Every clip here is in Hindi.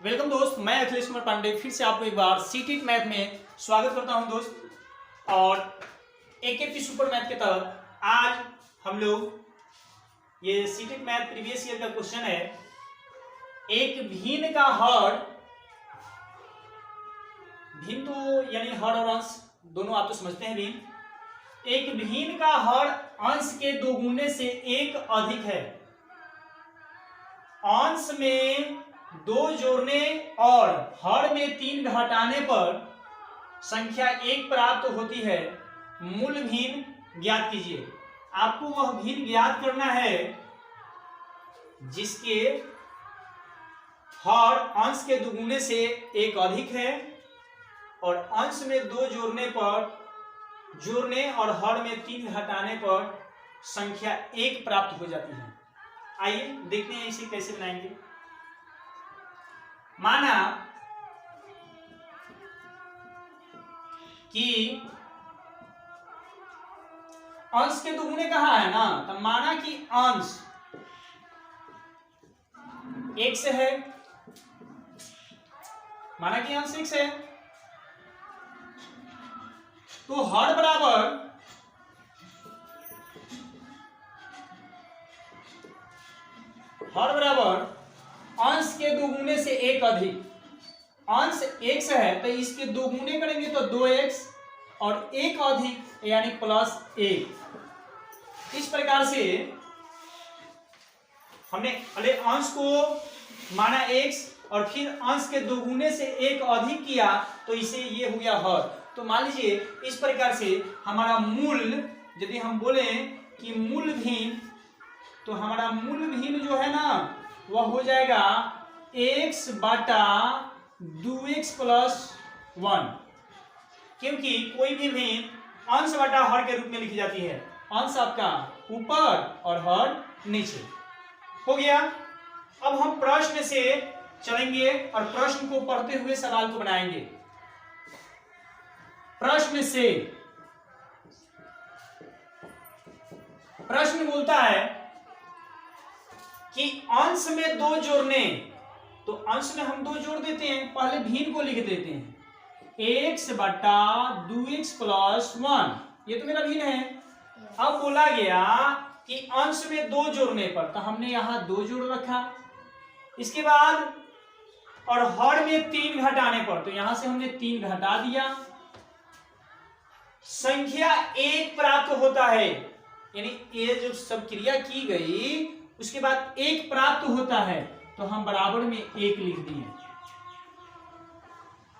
वेलकम दोस्त, मैं अखिलेश कुमार पांडे फिर से आपको एक बार सीटेट मैथ में स्वागत करता हूं दोस्त। और एकेपी सुपर मैथ के तहत आज हम लोग ये सीटेट मैथ प्रीवियस ईयर का क्वेश्चन है। एक भिन्न का हर, भिन्न तो यानी हर और अंश दोनों आप तो समझते हैं भिन्न। एक भिन्न का हर अंश के दोगुने से एक अधिक है। अंश में 2 जोड़ने और हर में 3 घटाने पर संख्या 1 प्राप्त होती है। मूल भिन्न ज्ञात कीजिए। आपको वह भिन्न ज्ञात करना है जिसके हर अंश के दुगुने से 1 अधिक है और अंश में 2 जोड़ने और हर में 3 घटाने पर संख्या 1 प्राप्त हो जाती है। आइए देखते हैं इसे कैसे बनाएंगे। माना कि अंश के दुगुने कहा है ना, तो माना कि अंश 1 से है, माना कि अंश 1 से है तो हर बराबर अंश के दोगुने से 1 अधिक। अंश 1 से है तो इसके दोगुने करेंगे तो 2x और 1 अधिक यानी +1। इस प्रकार से हमने पहले अंश को माना x और फिर अंश के दोगुने से 1 अधिक किया तो इसे ये हो गया हर। तो मान लीजिए इस प्रकार से हमारा मूल, यदि हम बोले कि मूल भिन्न, तो हमारा मूल भिन्न जो है ना वह हो जाएगा x बटा 2x + 1, क्योंकि कोई भी भिन्न अंश बटा हर के रूप में लिखी जाती है। अंश आपका ऊपर और हर नीचे हो गया। अब हम प्रश्न से चलेंगे और प्रश्न को पढ़ते हुए सवाल को बनाएंगे। प्रश्न बोलता है कि अंश में 2 जोड़ने, तो अंश में हम 2 जोड़ देते हैं, पहले भिन्न को लिख देते हैं x बटा 2x + 1, ये तो मेरा भिन्न है। अब बोला गया कि अंश में 2 जोड़ने पर, तो हमने यहां 2 जोड़ रखा। इसके बाद और हर में 3 घटाने पर, तो यहां से हमने 3 घटा दिया। संख्या 1 प्राप्त होता है, यानी ये जो सब क्रिया की गई उसके बाद 1 प्राप्त होता है, तो हम बराबर में 1 लिख दिए।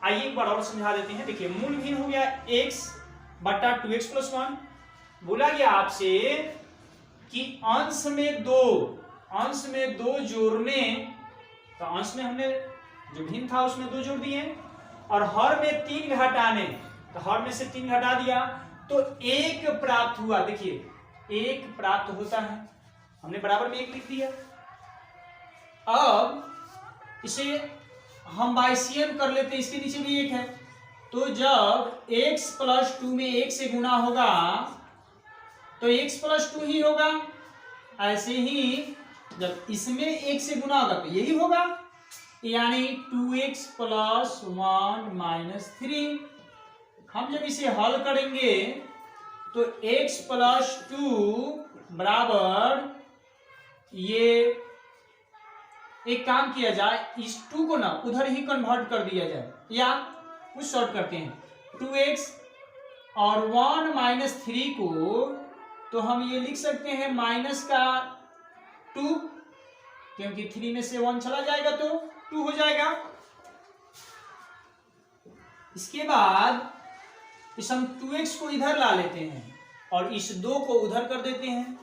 आइए एक बार और समझा देते हैं। देखिए मूल भिन्न हो गया x बटा 2x + 1। बोला गया आपसे कि अंश में 2 जोड़ने, तो अंश में हमने जो भिन्न था उसमें 2 जोड़ दिए और हर में 3 घटाने, तो हर में से 3 घटा दिया तो 1 प्राप्त हुआ। देखिए 1 प्राप्त होता है, हमने बराबर में 1 लिख दिया। अब इसे हम LCM कर लेते हैं, इसके नीचे भी 1 है, तो जब x + 2 में 1 से गुना होगा तो x + 2 ही होगा। ऐसे ही जब इसमें 1 से गुना होगा तो यही होगा, यानी 2x + 1 - 3। हम जब इसे हल करेंगे तो x + 2 बराबर, ये एक काम किया जाए, इस 2 को ना उधर ही कन्वर्ट कर दिया जाए या कुछ शॉर्ट करते हैं 2x और 1 - 3 को, तो हम ये लिख सकते हैं -2, क्योंकि 3 में से 1 चला जाएगा तो 2 हो जाएगा। इसके बाद इस हम 2x को इधर ला लेते हैं और इस 2 को उधर कर देते हैं,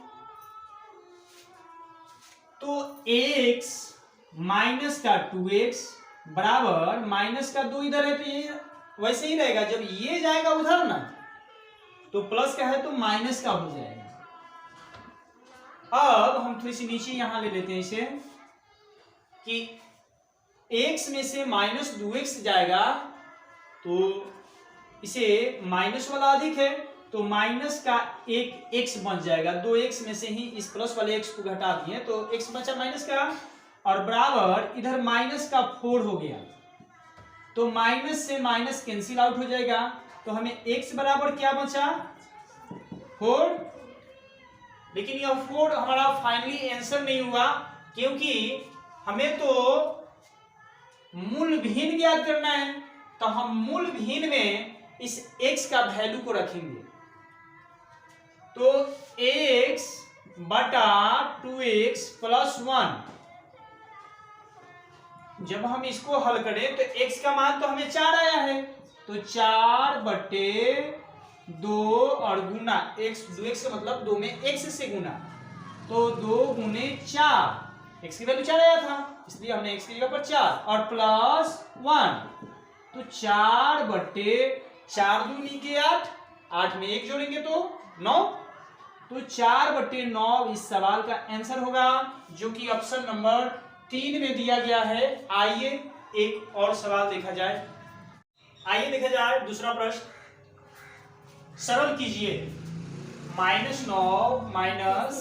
तो x माइनस का 2x बराबर माइनस का 2 इधर है तो ये वैसे ही रहेगा। जब ये जाएगा उधर ना तो प्लस का है तो माइनस का हो जाएगा। अब हम थोड़ी सी नीचे यहां ले लेते हैं इसे कि x में से -2x जाएगा तो इसे माइनस वाला अधिक है तो माइनस का 1 x बन जाएगा। 2x में से ही इस प्लस वाले x को घटा दिए तो x बचा माइनस का और बराबर इधर माइनस का 4 हो गया, तो माइनस से माइनस कैंसिल आउट हो जाएगा, तो हमें x बराबर क्या बचा 4। लेकिन यह 4 हमारा फाइनली आंसर नहीं हुआ, क्योंकि हमें तो मूल भिन्न ज्ञात करना है, तो हम मूल भिन्न में इस x का वैल्यू को रखेंगे। तो x बटा 2x प्लस 1, जब हम इसको हल करें तो x का मान तो हमें 4 आया है, तो 4 बटे 2 और गुना x, 2x का मतलब 2 में x से गुना, तो 2 गुने 4, x की वैल्यू 4 आया था इसलिए हमने x की जगह पर 4 और प्लस 1, तो 4 बटे 4 दूनी के 8, 8 में 1 जोड़ेंगे तो 9, तो 4 बटे 9 इस सवाल का आंसर होगा, जो कि ऑप्शन नंबर 3 में दिया गया है। आइए एक और सवाल देखा जाए। आइए देखा जाए दूसरा प्रश्न। सरल कीजिए -9 माइनस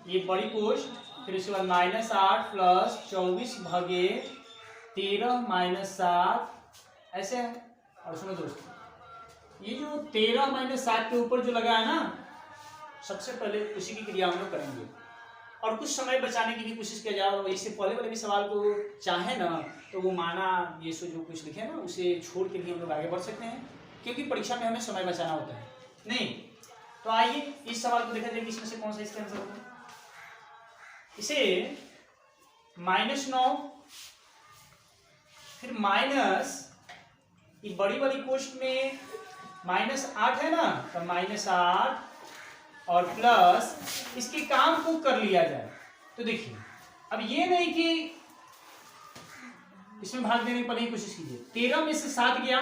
ये बड़ी पोस्ट, फिर उसके बाद -8 प्लस 24 भागे 13 माइनस 7, ऐसे है। और सुनो दोस्तों, ये जो 13 माइनस 7 के ऊपर जो लगा है ना, सबसे पहले उसी की क्रिया हम लोग करेंगे और कुछ समय बचाने की भी कोशिश किया जाए। और इससे पहले वाले भी सवाल को चाहे ना तो वो माना ये सो जो कुछ लिखे ना उसे छोड़ के भी हम लोग आगे बढ़ सकते हैं, क्योंकि परीक्षा में हमें समय बचाना होता है नहीं। तो आइए इस सवाल को देखा जाए कि इसमें से कौन सा इसका आंसर होगा। इसे -9 फिर माइनस ये बड़ी वाली कोष्ठ में -8 है ना, तो -8 और प्लस इसके काम को कर लिया जाए। तो देखिए अब ये नहीं कि इसमें भाग देने की पहले ही कोशिश कीजिए। 13 में से 7 गया,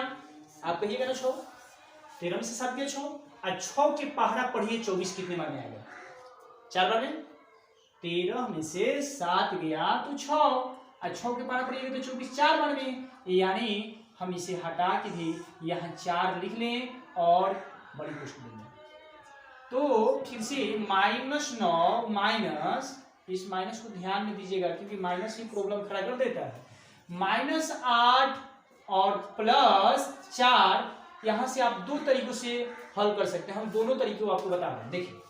आप कहिएगा ना 6, 13 में से 7 गया 6, और 6 के पहाड़ा पढ़िए 24 कितने बार में आएगा, 4 बार में। 13 में से 7 गया तो 6, और 6 के पहाड़ा पढ़िएगा तो 24 4 बार में, यानी हम इसे हटा के भी यहाँ 4 लिख लें और बड़ी कोष्ठ लेंगे। तो फिर से -9 माइनस, इस माइनस को ध्यान में दीजिएगा क्योंकि माइनस ही प्रॉब्लम खड़ा कर देता है, -8 और प्लस 4, यहां से आप 2 तरीकों से हल कर सकते हैं। हम दोनों तरीकों को आपको बता रहे हैं। देखिए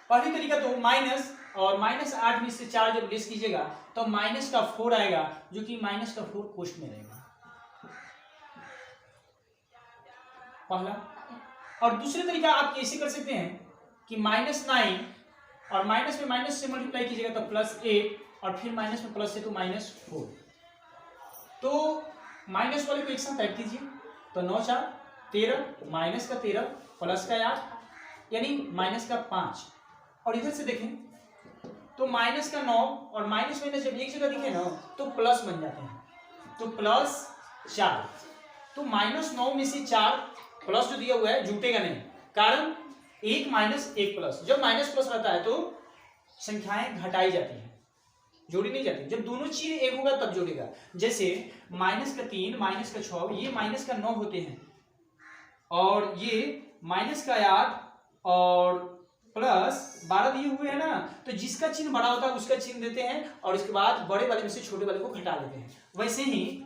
पहली तरीका तो माइनस और -8 में से 4 जब लेस कीजिएगा तो माइनस का 4 आएगा, जो कि माइनस का 4 कोष्ठ में रहेगा पहला। और दूसरे तरीका आप कैसे कर सकते हैं कि -9 और माइनस में माइनस से मल्टीप्लाई कीजिएगा तो +8 और फिर माइनस में प्लस है तो -4। तो माइनस वाले को एक साथ ऐड कीजिए तो 9 4 13, माइनस का 13 प्लस का 8 यानी माइनस का 5। और इधर से देखें तो माइनस का 9 और माइनस माइनस जब एक जगह दिखे ना तो प्लस बन जाते हैं, तो +4। तो -9 में से 4 प्लस जो दिया हुआ है जुटेगा नहीं, कारण 1 माइनस 1 प्लस। जब माइनस प्लस रहता है तो संख्याएं घटाई जाती हैं, जोड़ी नहीं जाती। जब दोनों चीज एक होगा तब जोड़ेगा। जैसे माइनस का 3, माइनस का 6, ये माइनस का 9 होते हैं, और ये माइनस का 8 और प्लस 12 दिए हुए हैं ना, तो जिसका चिन्ह बड़ा होता है उसका चिन्ह देते हैं और इसके बाद बड़े वाले में से छोटे वाले को घटा देते हैं। वैसे ही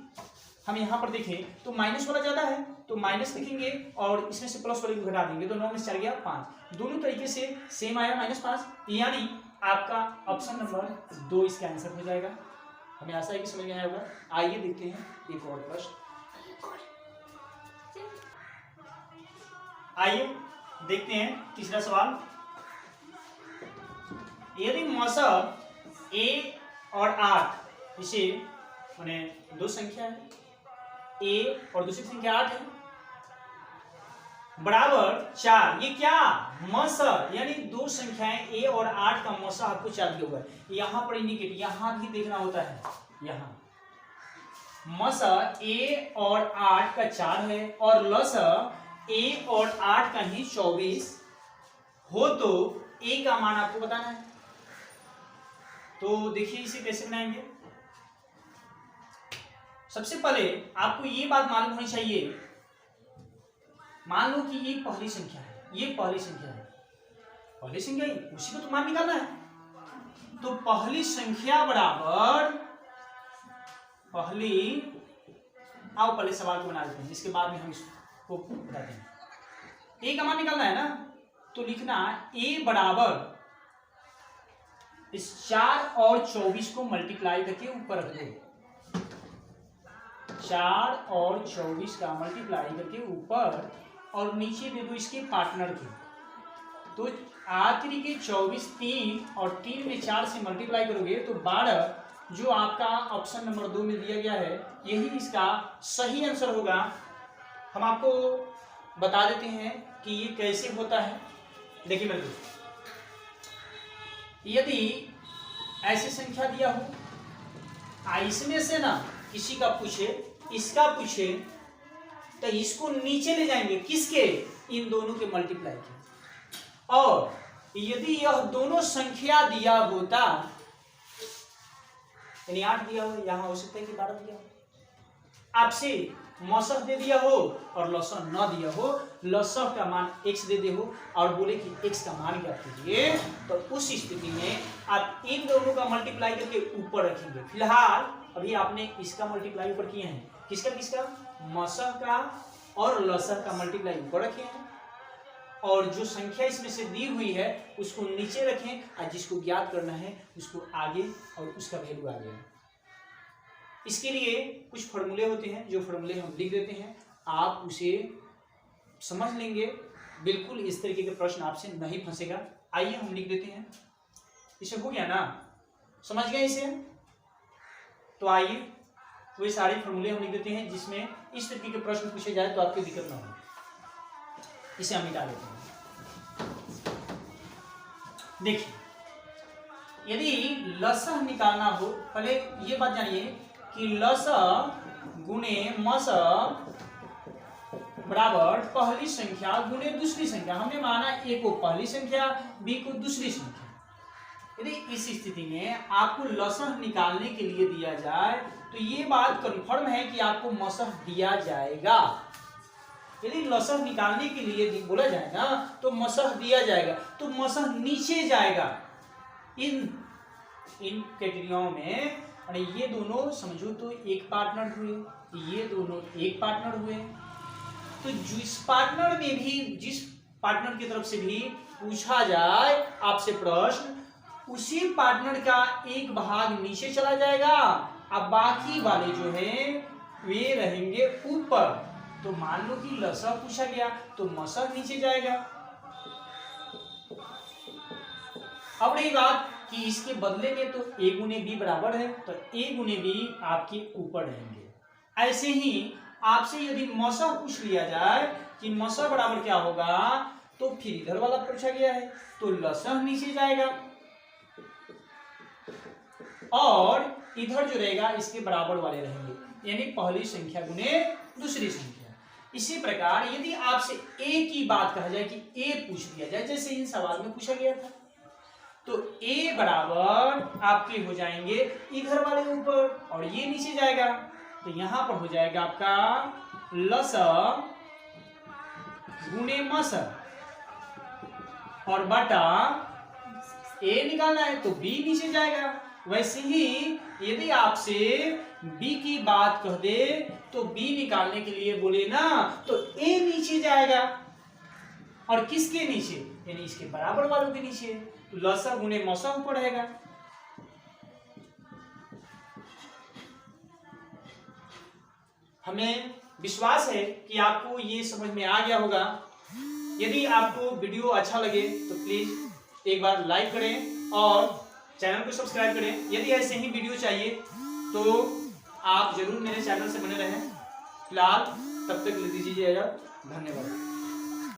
हम यहाँ पर देखें तो माइनस वाला ज्यादा है तो माइनस लिखेंगे और इसमें से प्लस वाले को घटा देंगे, तो 9 में से 4 गया 5। दोनों तरीके से सेम आया -5, यानी आपका ऑप्शन नंबर 2 इसका आंसर हो जाएगा। हमें आशा है कि समझ में आया होगा। आइए देखते हैं एक और प्रश्न। आइए देखते हैं तीसरा सवाल। यदि मौसम a और 8, इसे मैंने 2 संख्या है a और दूसरी संख्या 8 है, बराबर 4, ये क्या मौसम यानी 2 संख्याएं a और 8 का मौसम आपको 4 दिया हुआ है। यहाँ पर इंडिकेट यहाँ भी देखना होता है, यहाँ मौसम a और 8 का 4 है और लसअ a और 8 का ही 24 हो तो a का मान आपको बताना है। तो देखिए इसे कैसे बनाएंगे। सबसे पहले आपको ये बात मालूम होनी चाहिए, मान लो कि ये पहली संख्या है, ये पहली संख्या है, पहली संख्या ही उसी को तो मान निकालना है। तो पहली संख्या बराबर आओ पहले सवाल को बना लेते हैं, इसके बाद में हम इसको बताते हैं। ए का मान निकालना है ना, तो लिखना ए बराबर इस 4 और 24 को मल्टीप्लाई करके ऊपर रख दो। 4 और 24 का मल्टीप्लाई करके ऊपर और नीचे दे दो इसके पार्टनर के। तो आखिरी के 24 3 और 3 में 4 से मल्टीप्लाई करोगे तो 12 जो आपका ऑप्शन नंबर 2 में दिया गया है यही इसका सही आंसर होगा। हम आपको बता देते हैं कि ये कैसे होता है। देखिए मेरे दोस्त, यदि ऐसी संख्या दिया हो, इसमें से ना किसी का पूछे, इसका पूछे, तो इसको नीचे ले जाएंगे किसके, इन दोनों के मल्टीप्लाई के। और यदि यह दोनों संख्या दिया होता, यानी 8 दिया हो, यहां हो सकता है कि 12 दिया हो, आपसे मौसम दे दिया हो और लसह न दिया हो, लसह का मान x दे दे हो और बोले कि x का मान क्या कीजिए, तो उस स्थिति में आप इन दोनों का मल्टीप्लाई करके ऊपर रखेंगे। फिलहाल अभी आपने इसका मल्टीप्लाई ऊपर किए हैं, किसका मौसम का और लसह का मल्टीप्लाई ऊपर रखे हैं, और जो संख्या इसमें से दी हुई है उसको नीचे रखें, और जिसको ज्ञात करना है उसको आगे और उसका वैल्यू आगे। इसके लिए कुछ फॉर्मूले होते हैं, जो फॉर्मूले हम लिख देते हैं, आप उसे समझ लेंगे, बिल्कुल इस तरीके के प्रश्न आपसे नहीं फंसेगा। आइए हम लिख देते हैं, इसे हो गया ना, समझ गए इसे? तो आइए वही सारे फॉर्मूले हम लिख देते हैं जिसमें इस तरीके के प्रश्न पूछे जाए तो आपकी दिक्कत ना हो। इसे हम मिटा लेते हैं। देखिए, यदि लसह निकालना हो, पहले ये बात जानिए कि लसह गुणे मसह बराबर पहली संख्या गुणे दूसरी संख्या। हमने माना ए को पहली संख्या, बी को दूसरी संख्या। यदि इस स्थिति में आपको लसह निकालने के लिए दिया जाए तो ये बात कंफर्म है कि आपको मसह दिया जाएगा। यदि लसह निकालने के लिए बोला जाए ना तो मसह दिया जाएगा, तो मसह नीचे जाएगा इन कैटेगरियों में। और ये दोनों समझो तो एक पार्टनर हुए, ये दोनों एक पार्टनर हुए, तो जिस पार्टनर में भी, जिस पार्टनर की तरफ से भी पूछा जाए आपसे प्रश्न, उसी पार्टनर का एक भाग नीचे चला जाएगा, अब बाकी वाले जो हैं वे रहेंगे ऊपर। तो मान लो कि लसह पूछा गया तो मसह नीचे जाएगा। अब रही बात कि इसके बदले में तो a गुने बी बराबर है, तो a गुने बी आपके ऊपर रहेंगे। ऐसे ही आपसे यदि मसह पूछ लिया जाए कि मसह बराबर क्या होगा, तो फिर इधर वाला पूछा गया है तो लसह नीचे जाएगा और इधर जो रहेगा इसके बराबर वाले रहेंगे, यानी पहली संख्या गुने दूसरी संख्या। इसी प्रकार यदि आपसे a की बात कहा जाए कि a पूछ दिया जाए, जैसे इन सवाल में पूछा गया था, तो a बराबर आपके हो जाएंगे इधर वाले ऊपर और ये नीचे जाएगा, तो यहां पर हो जाएगा आपका लसह गुणे मसह और बटा a निकालना है तो b नीचे जाएगा। वैसे ही यदि आपसे b की बात कह दे तो b निकालने के लिए बोले ना तो a नीचे जाएगा, और किसके नीचे, यानी इसके बराबर वालों के नीचे, तो लसह गुणे मसह ऊपर रहेगा। हमें विश्वास है कि आपको ये समझ में आ गया होगा। यदि आपको वीडियो अच्छा लगे तो प्लीज एक बार लाइक करें और चैनल को सब्सक्राइब करें। यदि ऐसे ही वीडियो चाहिए तो आप जरूर मेरे चैनल से बने रहें। फिलहाल तब तक ले दीजिए इजाजत, धन्यवाद।